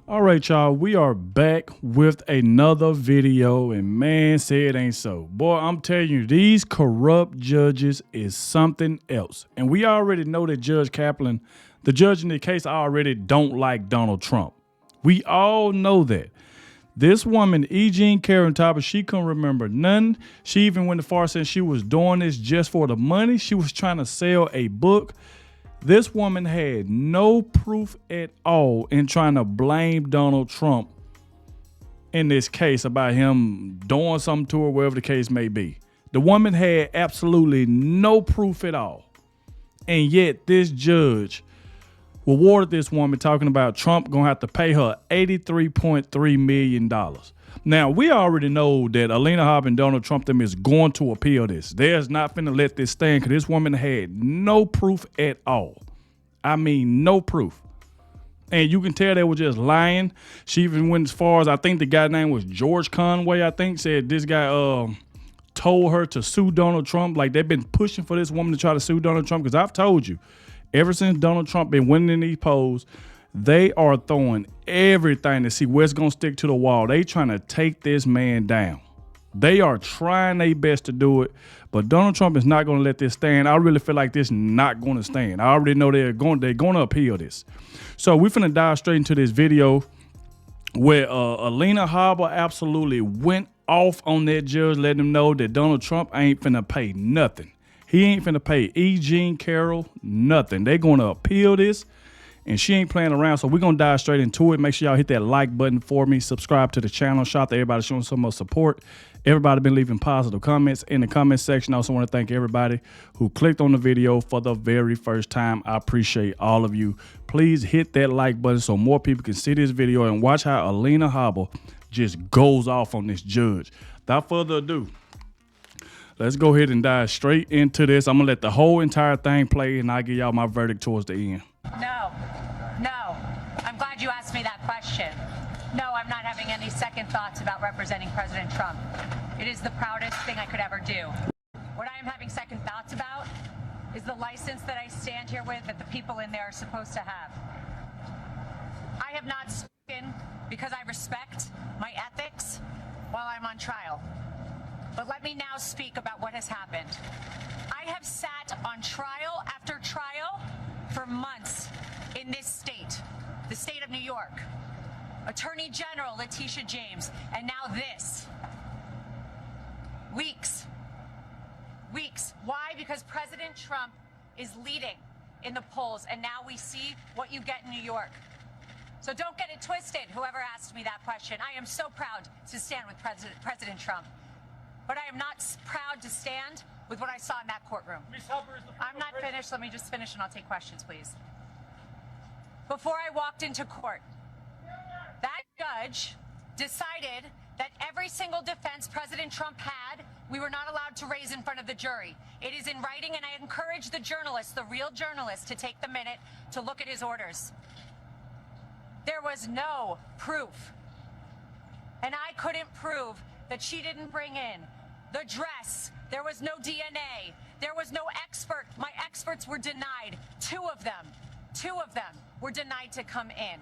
All right, y'all, we are back with another video, and man, say it ain't so. Boy, I'm telling you, these corrupt judges is something else. And we already know that Judge Kaplan, the judge in the case, already don't like Donald Trump. We all know that. This woman, E. Jean Carrol, she couldn't remember none. She even went as far as saying she was doing this just for the money. She was trying to sell a book. This woman had no proof at all in trying to blame Donald Trump in this case about him doing something to her, whatever the case may be. The woman had absolutely no proof at all. And yet this judge rewarded this woman talking about Trump going to have to pay her $83.3 million. Now, we already know that Alina Habba and Donald Trump them is going to appeal this. They're not finna let this stand because this woman had no proof at all. I mean, no proof. And you can tell they were just lying. She even went as far as, I think the guy's name was George Conway, I think, said this guy told her to sue Donald Trump. Like, they've been pushing for this woman to try to sue Donald Trump because I've told you, ever since Donald Trump been winning in these polls, they are throwing everything to see what's going to stick to the wall. They trying to take this man down. They are trying their best to do it, but Donald Trump is not going to let this stand. I really feel like this is not going to stand. I already know they're going to appeal this. So we're finna dive straight into this video where Alina Habba absolutely went off on that judge, letting him know that Donald Trump ain't finna pay nothing. He ain't finna pay E. Jean Carrol nothing. They're going to appeal this. And she ain't playing around, so we're going to dive straight into it. Make sure y'all hit that like button for me. Subscribe to the channel. Shout out to everybody showing so much support. Everybody been leaving positive comments in the comment section. I also want to thank everybody who clicked on the video for the very first time. I appreciate all of you. Please hit that like button so more people can see this video and watch how Alina Habba just goes off on this judge. Without further ado, let's go ahead and dive straight into this. I'm going to let the whole entire thing play, and I'll give y'all my verdict towards the end. No. I'm glad you asked me that question. No, I'm not having any second thoughts about representing President Trump. It is the proudest thing I could ever do. What I am having second thoughts about is the license that I stand here with that the people in there are supposed to have. I have not spoken because I respect my ethics while I'm on trial. But let me now speak about what has happened. I have sat on trial after trial for months in this state, the state of New York. Attorney General Letitia James, and now this. Weeks. Why? Because President Trump is leading in the polls, and now we see what you get in New York. So don't get it twisted, whoever asked me that question. I am so proud to stand with President Trump. But I am not proud to stand with what I saw in that courtroom. I'm not finished. Let me just finish and I'll take questions, please. Before I walked into court, that judge decided that every single defense President Trump had, we were not allowed to raise in front of the jury. It is in writing, and I encourage the journalists, the real journalists, to take the minute to look at his orders. There was no proof. And I couldn't prove that she didn't bring in the dress. There was no DNA. There was no expert. My experts were denied. Two of them were denied to come in.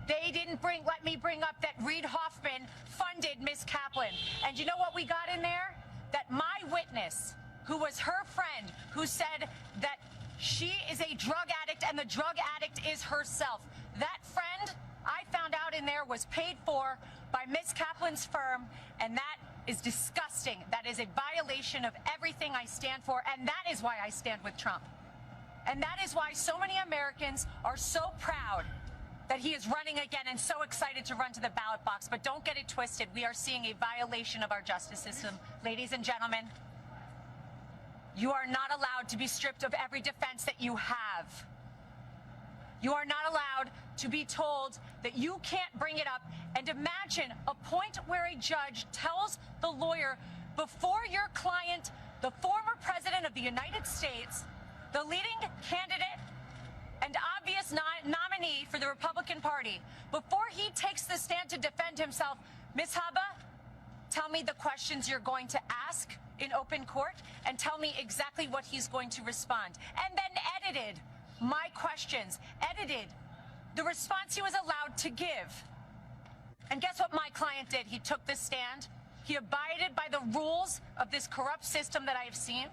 They didn't let me bring up that Reid Hoffman funded Miss Kaplan. And you know what we got in there? That my witness, who was her friend, who said that she is a drug addict and the drug addict is herself. That friend, I found out in there, was paid for by Miss Kaplan's firm, and that is disgusting. That is a violation of everything I stand for, and that is why I stand with Trump. And that is why so many Americans are so proud that he is running again and so excited to run to the ballot box. But don't get it twisted. We are seeing a violation of our justice system. Ladies and gentlemen, you are not allowed to be stripped of every defense that you have. You are not allowed to be told that you can't bring it up. And imagine a point where a judge tells the lawyer, before your client, the former president of the United States, the leading candidate and obvious nominee for the Republican Party, before he takes the stand to defend himself, Ms. Habba, tell me the questions you're going to ask in open court and tell me exactly what he's going to respond. And then edited my questions, edited the response he was allowed to give. And guess what my client did? He took the stand. He abided by the rules of this corrupt system that I have seen.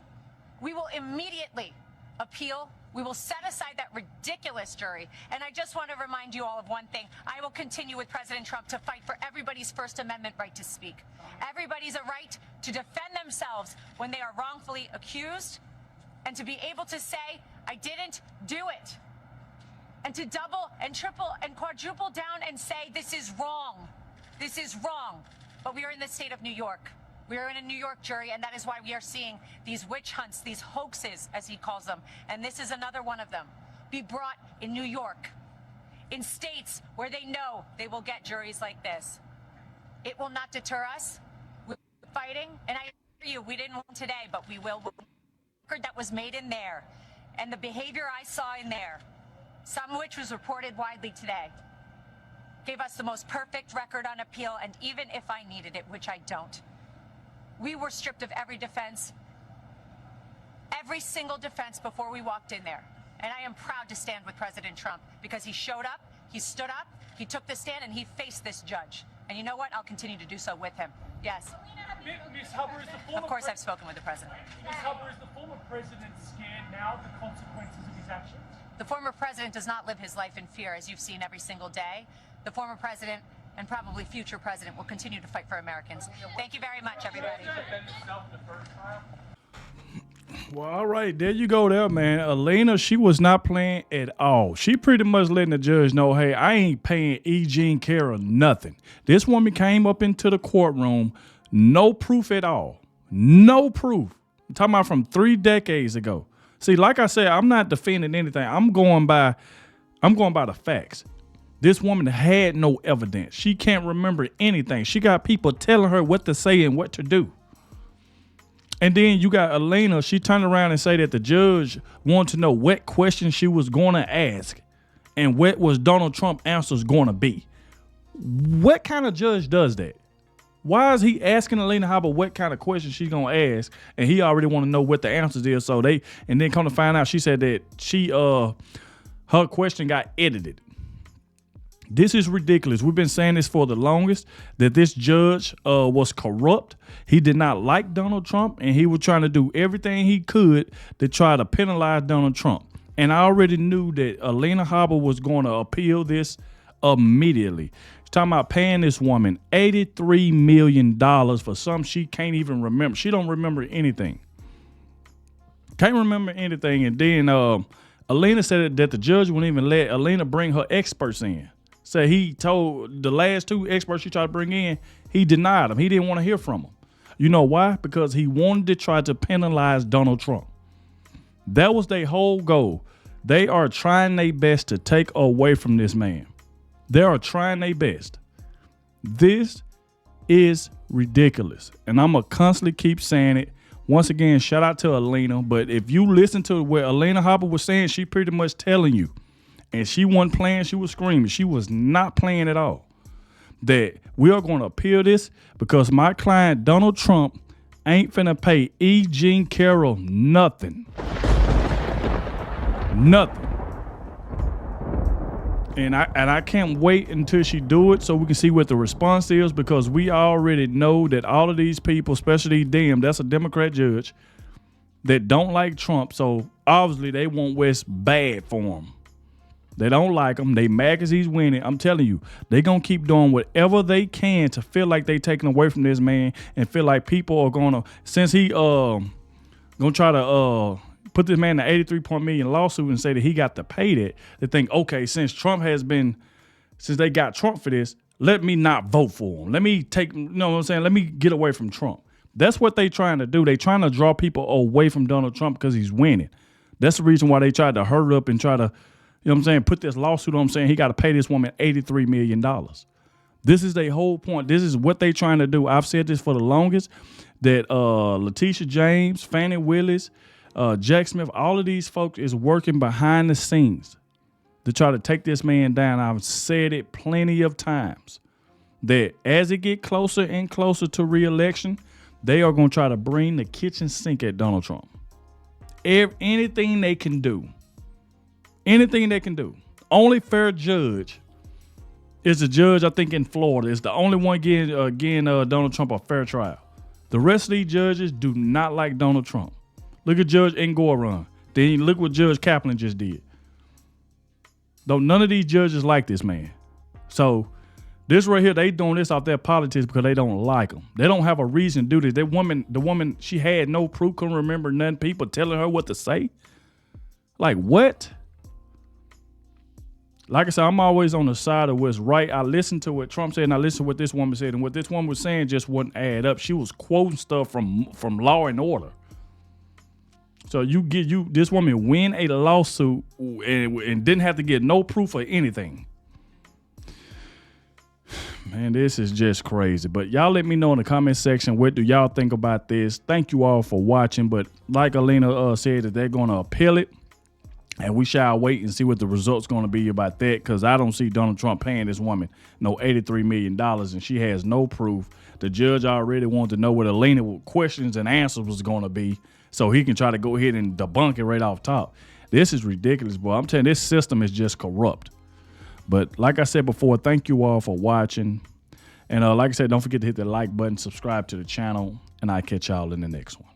We will immediately appeal. We will set aside that ridiculous jury. And I just want to remind you all of one thing. I will continue with President Trump to fight for everybody's First Amendment right to speak. Everybody's a right to defend themselves when they are wrongfully accused, and to be able to say, I didn't do it. And to double and triple and quadruple down and say, this is wrong. This is wrong. But we are in the state of New York. We are in a New York jury, and that is why we are seeing these witch hunts, these hoaxes, as he calls them. And this is another one of them. Be brought in New York, in states where they know they will get juries like this. It will not deter us. We're fighting, and I assure you, we didn't win today, but we will. The record that was made in there, and the behavior I saw in there, some of which was reported widely today, gave us the most perfect record on appeal. And even if I needed it, which I don't, we were stripped of every defense, every single defense before we walked in there. And I am proud to stand with President Trump because he showed up, he stood up, he took the stand, and he faced this judge. And you know what? I'll continue to do so with him. Yes. Ms. Habba, is the former Of course, I've spoken with the president. Ms. Habba, is the former president scared now of the consequences of his actions? The former president does not live his life in fear, as you've seen every single day. The former president and probably future president will continue to fight for Americans. Thank you very much, everybody. Well, all right, there you go there, man. Alina, she was not playing at all. She pretty much letting the judge know, hey, I ain't paying E. Jean Carrol nothing. This woman came up into the courtroom, no proof at all. No proof. I'm talking about from 3 decades ago. See, like I said, I'm not defending anything. I'm going by the facts. This woman had no evidence. She can't remember anything. She got people telling her what to say and what to do. And then you got Alina. She turned around and said that the judge wanted to know what question she was going to ask and what was Donald Trump's answers going to be. What kind of judge does that? Why is he asking Alina Habba what kind of question she's going to ask, and he already want to know what the answers is? So and then come to find out, she said that her question got edited. This is ridiculous. We've been saying this for the longest, that this judge was corrupt. He did not like Donald Trump, and he was trying to do everything he could to try to penalize Donald Trump. And I already knew that Alina Habba was going to appeal this immediately. She's talking about paying this woman $83 million for something she can't even remember. She don't remember anything. Can't remember anything. And then Alina said that the judge wouldn't even let Alina bring her experts in. So he told the last 2 experts she tried to bring in, he denied them. He didn't want to hear from them. You know why? Because he wanted to try to penalize Donald Trump. That was their whole goal. They are trying their best to take away from this man. They are trying their best. This is ridiculous. And I'm going to constantly keep saying it. Once again, shout out to Alina. But if you listen to what Alina Habba was saying, she pretty much telling you. And she wasn't playing, she was screaming. She was not playing at all. That we are going to appeal this because my client, Donald Trump, ain't finna pay E. Jean Carrol nothing. Nothing. And I can't wait until she do it so we can see what the response is, because we already know that all of these people, especially them, that's a Democrat judge, that don't like Trump. So obviously they want what's bad for him. They don't like him. They mad because he's winning. I'm telling you, they going to keep doing whatever they can to feel like they taking away from this man and feel like people are going to, since he going to try to put this man in an $83 million lawsuit and say that he got to pay that, they think, okay, since they got Trump for this, let me not vote for him. Let me take, you know what I'm saying? Let me get away from Trump. That's what they trying to do. They trying to draw people away from Donald Trump because he's winning. That's the reason why they tried to hurry up and try to, you know what I'm saying, put this lawsuit on him saying he got to pay this woman $83 million. This is their whole point. This is what they trying to do. I've said this for the longest, that Letitia James, Fannie Willis, Jack Smith, all of these folks is working behind the scenes to try to take this man down. I've said it plenty of times that as it get closer and closer to re-election, they are going to try to bring the kitchen sink at Donald Trump. Anything they can do. Anything they can do. only fair judge is the judge, I think, in Florida. It's the only one getting Donald Trump a fair trial. The rest of these judges do not like Donald Trump. Look at Judge Engoron. Then look what Judge Kaplan just did. Though none of these judges like this man. So this right here, they doing this off their politics because they don't like him. They don't have a reason to do this. The woman, she had no proof, couldn't remember none. People telling her what to say. Like what? Like I said, I'm always on the side of what's right. I listen to what Trump said and I listen to what this woman said. And what this woman was saying just wouldn't add up. She was quoting stuff from Law and Order. So this woman win a lawsuit and didn't have to get no proof of anything. Man, this is just crazy. But y'all let me know in the comment section, what do y'all think about this? Thank you all for watching. But like Alina said, that they're going to appeal it. And we shall wait and see what the result's going to be about that, because I don't see Donald Trump paying this woman no $83 million, and she has no proof. The judge already wanted to know what Alina questions and answers was going to be, so he can try to go ahead and debunk it right off top. This is ridiculous, boy. I'm telling you, this system is just corrupt. But like I said before, thank you all for watching. And like I said, don't forget to hit the like button, subscribe to the channel, and I'll catch y'all in the next one.